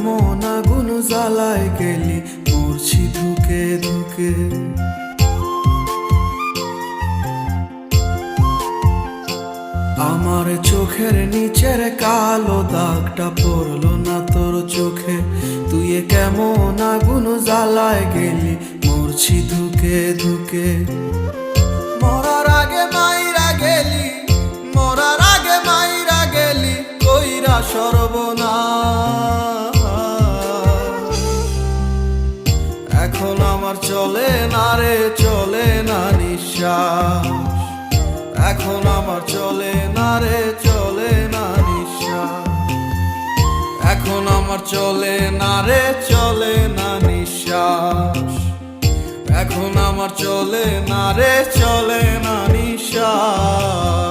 কেমন আগুন জ্বালায় গেলি, মরছি ধুকে ধুকে। আমার চোখের নিচের কালো দাগটা পড়লো না তোর চোখে, তুই কেমন আগুন জ্বালায় গেলি, মরছি ধুকে ধুকে। মরার আগে মাইরা গেলি, মরার আগে মাইরা গেলি, কইরা সর্বনাশ। এখন আমার চলে না রে, চলে না নিঃশ্বাস। এখন আমার চলে না রে, চলে না নিঃশ্বাস। এখন আমার চলে না রে, চলে না নিঃশ্বাস। এখন আমার চলে না রে, চলে না নিঃশ্বাস।